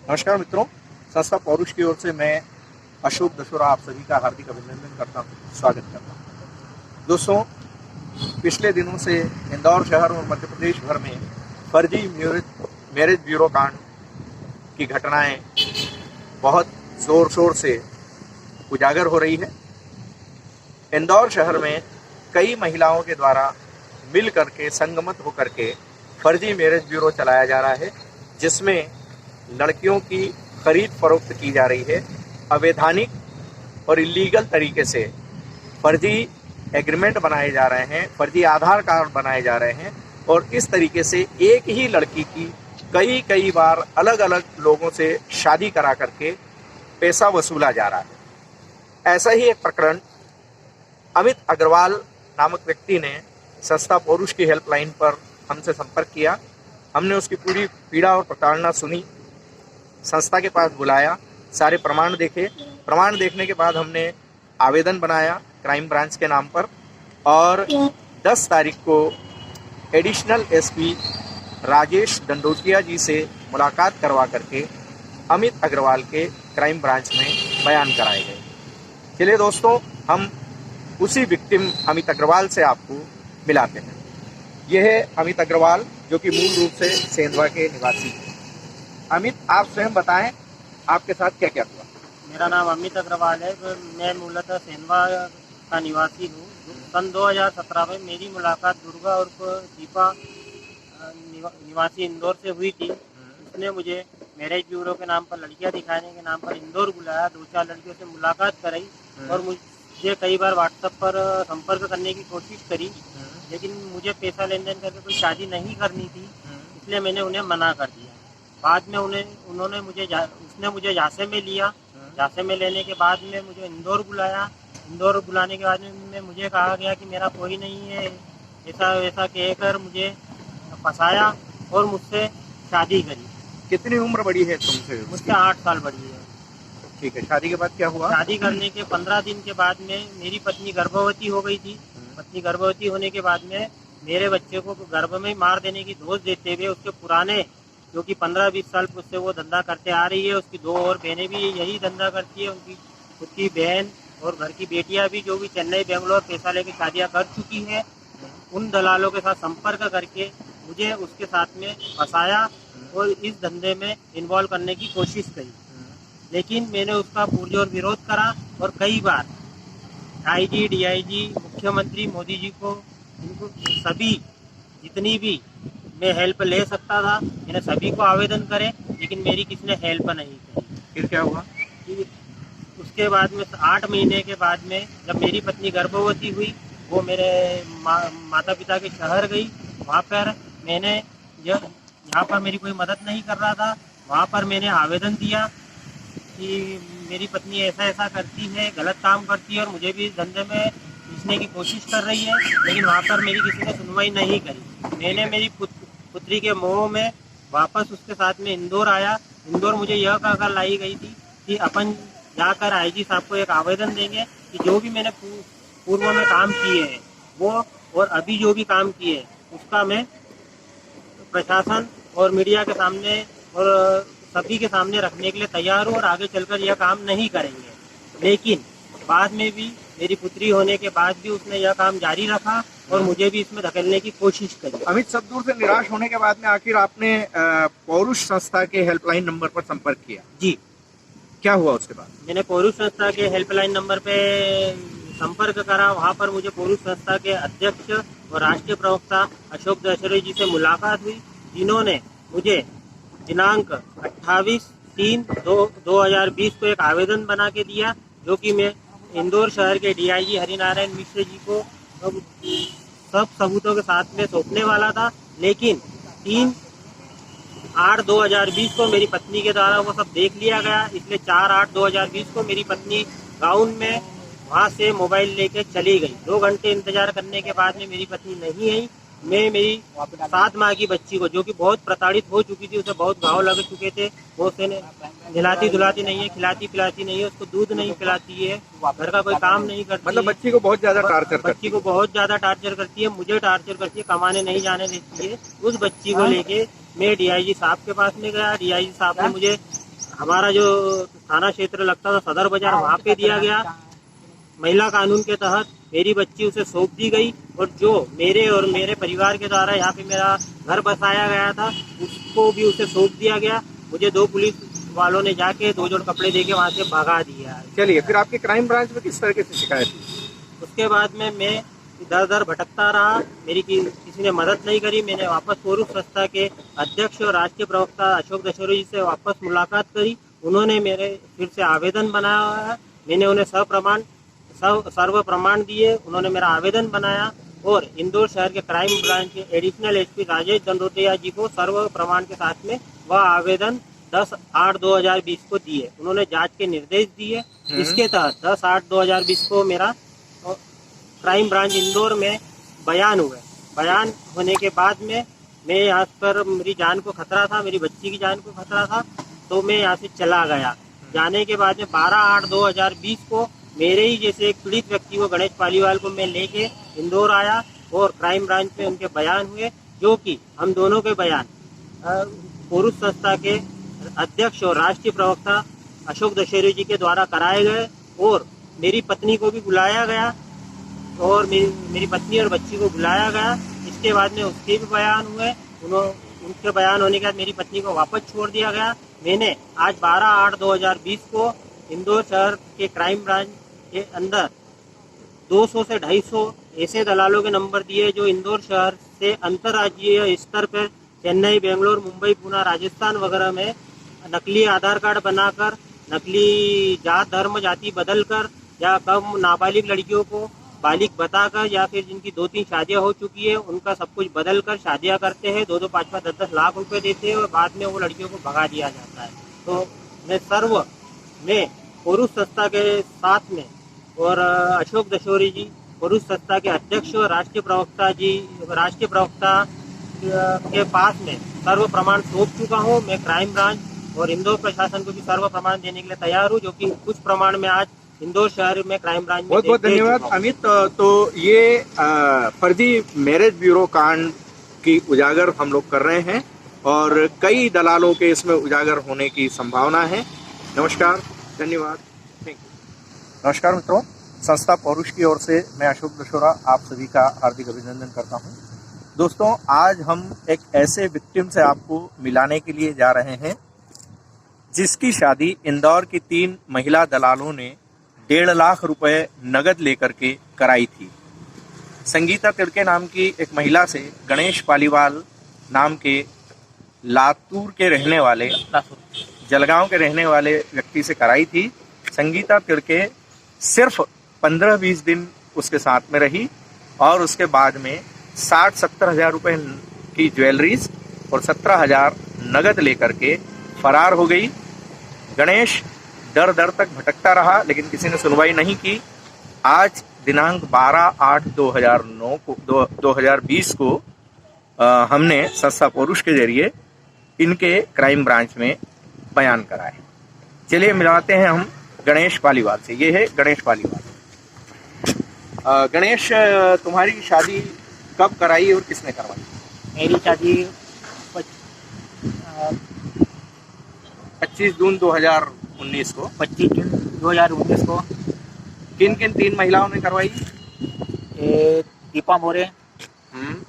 नमस्कार मित्रों, संस्था पौरुष की ओर से मैं अशोक दशोरा आप सभी का हार्दिक अभिनंदन करता हूँ, स्वागत करता हूँ। दोस्तों, पिछले दिनों से इंदौर शहर और मध्य प्रदेश भर में फर्जी मैरिज ब्यूरो कांड की घटनाएं बहुत जोर शोर से उजागर हो रही है। इंदौर शहर में कई महिलाओं के द्वारा मिल करके संगमत होकर के फर्जी मैरिज ब्यूरो चलाया जा रहा है, जिसमें लड़कियों की खरीद फरोख्त की जा रही है। अवैधानिक और इलीगल तरीके से फर्जी एग्रीमेंट बनाए जा रहे हैं, फर्जी आधार कार्ड बनाए जा रहे हैं और इस तरीके से एक ही लड़की की कई बार अलग अलग लोगों से शादी करा करके पैसा वसूला जा रहा है। ऐसा ही एक प्रकरण अमित अग्रवाल नामक व्यक्ति ने संस्था पौरुष की हेल्पलाइन पर हमसे संपर्क किया। हमने उसकी पूरी पीड़ा और प्रताड़ना सुनी, संस्था के पास बुलाया, सारे प्रमाण देखे। प्रमाण देखने के बाद हमने आवेदन बनाया क्राइम ब्रांच के नाम पर और 10 तारीख को एडिशनल एसपी राजेश दंडोतिया जी से मुलाकात करवा करके अमित अग्रवाल के क्राइम ब्रांच में बयान कराए गए। चलिए दोस्तों, हम उसी विक्टिम अमित अग्रवाल से आपको मिलाते हैं। यह है अमित अग्रवाल, जो कि मूल रूप से सेंधवा के निवासी हैं। अमित, आप स्वयं बताएं आपके साथ क्या क्या हुआ। मेरा नाम अमित अग्रवाल है। मैं मूलतः सेंधवा का निवासी हूँ। सन 2017 में मेरी मुलाकात दुर्गा और दीपा निवासी इंदौर से हुई थी। उसने मुझे मैरिज ब्यूरो के नाम पर लड़कियां दिखाने के नाम पर इंदौर बुलाया, 2-4 लड़कियों से मुलाकात कराई और मुझे कई बार व्हाट्सएप पर संपर्क करने की कोशिश करी, लेकिन मुझे पैसा लेन देन करके कोई शादी नहीं करनी थी, इसलिए मैंने उन्हें मना कर दिया। बाद में उसने मुझे झांसे में लिया। झांसे में लेने के बाद में मुझे इंदौर बुलाया। इंदौर बुलाने के बाद में मुझे कहा गया कि मेरा कोई नहीं है, ऐसा वैसा कहकर मुझे फंसाया और मुझसे शादी करी। कितनी उम्र बड़ी है तुमसे? मुझसे 8 साल बड़ी है। ठीक है, शादी के बाद क्या हुआ? शादी करने के 15 दिन के बाद में मेरी पत्नी गर्भवती हो गई थी। पत्नी गर्भवती होने के बाद में मेरे बच्चे को गर्भ में मार देने की धोस देते हुए उसके पुराने, जो कि 15-20 साल से वो धंधा करते आ रही है, उसकी 2 और बहनें भी यही धंधा करती है, उनकी खुद की बहन और घर की बेटियां भी, जो भी चेन्नई बेंगलोर पैसा लेके शादियां कर चुकी है, उन दलालों के साथ संपर्क करके मुझे उसके साथ में फंसाया और इस धंधे में इन्वॉल्व करने की कोशिश करी। लेकिन मैंने उसका पुरजोर विरोध करा और कई बार आईजी, डीआईजी, मुख्यमंत्री मोदी जी को, इनको सभी जितनी भी मैं हेल्प ले सकता था, मैंने सभी को आवेदन करे, लेकिन मेरी किसी ने हेल्प नहीं करी। फिर क्या हुआ? उसके बाद में 8 महीने के बाद में जब मेरी पत्नी गर्भवती हुई, वो मेरे माता पिता के शहर गई। वहाँ पर मैंने यहाँ पर मेरी कोई मदद नहीं कर रहा था, वहाँ पर मैंने आवेदन दिया कि मेरी पत्नी ऐसा ऐसा करती है, गलत काम करती है और मुझे भी इस धंधे में खींचने की कोशिश कर रही है, लेकिन वहाँ पर मेरी किसी ने सुनवाई नहीं करी। मैंने मेरी पुत्री के मोह में वापस उसके साथ में इंदौर आया। इंदौर मुझे यह कहकर लाई गई थी कि अपन जाकर आईजी साहब को एक आवेदन देंगे कि जो भी मैंने पूर्व में काम किए हैं वो और अभी जो भी काम किए उसका मैं प्रशासन और मीडिया के सामने और सभी के सामने रखने के लिए तैयार हूँ और आगे चलकर यह काम नहीं करेंगे। लेकिन बाद में भी मेरी पुत्री होने के बाद भी उसने यह काम जारी रखा और मुझे भी इसमें धकेलने की कोशिश करी। अमित, सब दूर से निराश होने के बाद में आखिर आपने पौरुष संस्था के हेल्पलाइन नंबर पर संपर्क किया? जी। क्या हुआ उसके बाद? मैंने पौरुष संस्था के हेल्पलाइन नंबर पे संपर्क करा। वहाँ पर मुझे पौरुष संस्था के अध्यक्ष और राष्ट्रीय प्रवक्ता अशोक दशोरा जी से मुलाकात हुई, जिन्होंने मुझे दिनांक 28/3/2020 को एक आवेदन बना के दिया, जो कि मैं इंदौर शहर के डीआईजी हरिनारायण मिश्र जी को सब सबूतों के साथ में सौंपने वाला था। लेकिन 3/8/2020 को मेरी पत्नी के द्वारा वो सब देख लिया गया, इसलिए 4/8/2020 को मेरी पत्नी गाउन में वहाँ से मोबाइल लेके चली गई। 2 घंटे इंतजार करने के बाद में मेरी पत्नी नहीं आई। मैं मेरी 7 माह की बच्ची को, जो कि बहुत प्रताड़ित हो चुकी थी, उसे बहुत घाव लग चुके थे, वो उसे नहलाती धुलाती नहीं है, खिलाती पिलाती नहीं है, उसको दूध नहीं पिलाती है, घर का कोई काम नहीं करती। मतलब बच्ची को बहुत ज्यादा टार्चर करती है, मुझे टार्चर करती है, कमाने नहीं जाने देती है। उस बच्ची को लेके मैं डीआईजी साहब के पास में गया। डीआईजी साहब ने मुझे हमारा जो थाना क्षेत्र लगता था सदर बाजार, वहाँ पे दिया गया। महिला कानून के तहत मेरी बच्ची उसे सौंप दी गई, और जो मेरे और मेरे परिवार के द्वारा यहाँ पे मेरा घर बसाया गया था उसको भी उसे सौंप दिया गया। मुझे 2 पुलिस वालों ने जाके 2 जोड़ कपड़े देके वहाँ से भगा दिया। चलिए, फिर आपके क्राइम ब्रांच में किस तरीके से शिकायत हुई? उसके बाद में मैं दर दर भटकता रहा, मेरी किसी ने मदद नहीं करी। मैंने वापस पोरूस संस्था के अध्यक्ष और राष्ट्रीय प्रवक्ता अशोक दशोरी जी से वापस मुलाकात करी। उन्होंने मेरे फिर से आवेदन बनाया है। मैंने उन्हें सर्व प्रमाण दिए। उन्होंने मेरा आवेदन बनाया और इंदौर शहर के क्राइम ब्रांच के एडिशनल एसपी राजेश दंडोतिया जी को सर्व प्रमाण के साथ में वह आवेदन 10/8/2020 को दिए। उन्होंने जांच के निर्देश दिए। इसके तहत 10/8/2020 को मेरा क्राइम ब्रांच इंदौर में बयान हुए। बयान होने के बाद में मैं यहाँ पर, मेरी जान को खतरा था, मेरी बच्ची की जान को खतरा था, तो मैं यहाँ से चला गया। जाने के बाद में 12/8/2020 को मेरे ही जैसे एक पीड़ित व्यक्ति को, गणेश पालीवाल को मैं लेके इंदौर आया और क्राइम ब्रांच में उनके बयान हुए, जो कि हम दोनों के बयान पोरूस संस्था के अध्यक्ष और राष्ट्रीय प्रवक्ता अशोक दशहरी जी के द्वारा कराए गए। और मेरी पत्नी को भी बुलाया गया और मेरी पत्नी और बच्ची को बुलाया गया। इसके बाद में उसके भी बयान हुए। उनके बयान होने के बाद मेरी पत्नी को वापस छोड़ दिया गया। मैंने आज 12/8/2020 को इंदौर शहर के क्राइम ब्रांच के अंदर 200 से 250 ऐसे दलालों के नंबर दिए जो इंदौर शहर से अंतर्राज्यीय स्तर पर चेन्नई, बेंगलोर, मुंबई, पुणे, राजस्थान वगैरह में नकली आधार कार्ड बनाकर, नकली जात धर्म जाति बदलकर, या कम नाबालिग लड़कियों को बालिग बताकर, या फिर जिनकी 2-3 शादियां हो चुकी है उनका सब कुछ बदल कर शादियां करते हैं। 2-2, 5-5, 10-10 लाख रुपए देते हैं और बाद में वो लड़कियों को भगा दिया जाता है। तो मैं पोरूस संस्था के साथ में और अशोक दशोरी जी, पोरूस संस्था के अध्यक्ष और राष्ट्रीय प्रवक्ता के पास में सर्व प्रमाण सौंप चुका हूँ। मैं क्राइम ब्रांच और इंदौर प्रशासन को भी सर्व प्रमाण देने के लिए तैयार हूँ, जो कि कुछ प्रमाण में आज इंदौर शहर में क्राइम ब्रांच में बहुत बहुत धन्यवाद अमित। तो ये फर्जी मैरिज ब्यूरो कांड की उजागर हम लोग कर रहे हैं और कई दलालों के इसमें उजागर होने की संभावना है। नमस्कार, धन्यवाद, थैंक यू। नमस्कार मित्रों, संस्था पौरुष की ओर से मैं अशोक दशोरा आप सभी का हार्दिक अभिनंदन करता हूं। दोस्तों, आज हम एक ऐसे विक्टिम से आपको मिलाने के लिए जा रहे हैं जिसकी शादी इंदौर की 3 महिला दलालों ने 1.5 लाख रुपए नगद लेकर के कराई थी। संगीता तिड़के नाम की एक महिला से गणेश पालीवाल नाम के लातूर के रहने वाले, जलगांव के रहने वाले व्यक्ति से कराई थी। संगीता तिड़के सिर्फ 15-20 दिन उसके साथ में रही और उसके बाद में 60-70 हज़ार रुपये की ज्वेलरीज और 17 हज़ार नगद लेकर के फरार हो गई। गणेश दर दर तक भटकता रहा लेकिन किसी ने सुनवाई नहीं की। आज दिनांक 12/8/2020 को हमने संस्था पौरुष के जरिए इनके क्राइम ब्रांच में बयान कराए। चलिए मिलाते हैं हम गणेश पालीवाल से। ये है गणेश पालीवाल। गणेश, तुम्हारी शादी कब कराई और किसने करवाई? मेरी शादी 25 जून 2019 को। 25 जून 2019 को। किन किन 3 महिलाओं ने करवाई? दीपा मोरे,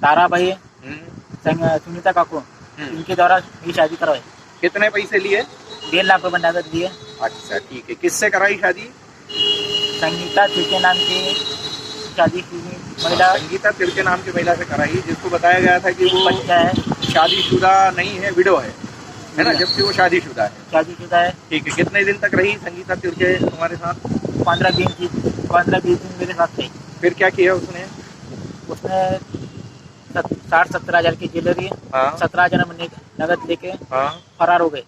तारा भाई, सुनीता काकू, इनके द्वारा मेरी शादी करवाई। कितने पैसे लिए? 1.5 लाख रुपए नगद दिए। अच्छा, ठीक है। किससे कराई शादी? संगीता तिड़के नाम की शादी की महिला। संगीता तिड़के नाम की महिला से कराई, जिसको बताया गया था कि वो बच्चा है, शादीशुदा नहीं है, विडो है ना, जबकि वो शादीशुदा है। शादीशुदा है। ठीक है। कितने दिन तक रही संगीता तिड़के तुम्हारे साथ? 15-20 दिन मेरे साथ रही। फिर क्या किया उसने? 60-70 हज़ार की ज्वेलरी, 17 हज़ार नगद लेके फरार हो गए।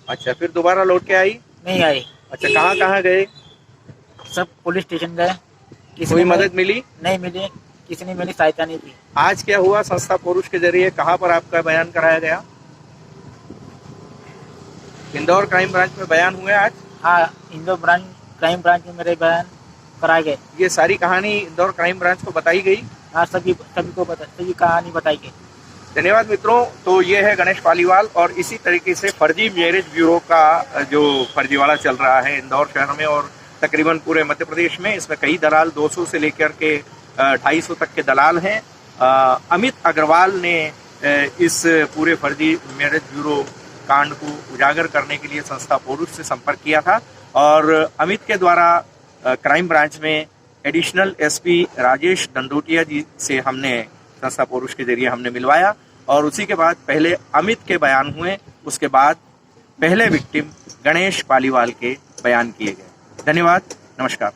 अच्छा, फिर दोबारा लौट के आई? नहीं आई। अच्छा, कहाँ कहाँ गए? सब पुलिस स्टेशन गए। कोई मदद मिली? नहीं मिली, किसी ने मेरी सहायता नहीं की। आज क्या हुआ? संस्था पौरुष के जरिए कहाँ पर आपका बयान कराया गया? इंदौर क्राइम ब्रांच में बयान हुए आज? हाँ, इंदौर क्राइम ब्रांच में मेरे बयान कराए गए। ये सारी कहानी इंदौर क्राइम ब्रांच को बताई गई? हाँ, सभी कहानी बताई गई। धन्यवाद मित्रों। तो ये है गणेश पालीवाल और इसी तरीके से फर्जी मैरिज ब्यूरो का जो फर्जीवाड़ा चल रहा है इंदौर शहर में और तकरीबन पूरे मध्य प्रदेश में। इसमें कई दलाल 200 से लेकर के 250 तक के दलाल हैं। अमित अग्रवाल ने इस पूरे फर्जी मैरिज ब्यूरो कांड को उजागर करने के लिए संस्था पोरुष से संपर्क किया था और अमित के द्वारा क्राइम ब्रांच में एडिशनल एसपी राजेश दंडोटिया जी से हमने संस्था पोरुष के जरिए हमने मिलवाया और उसी के बाद पहले अमित के बयान हुए, उसके बाद पहले विक्टिम गणेश पालीवाल के बयान किए गए। धन्यवाद, नमस्कार।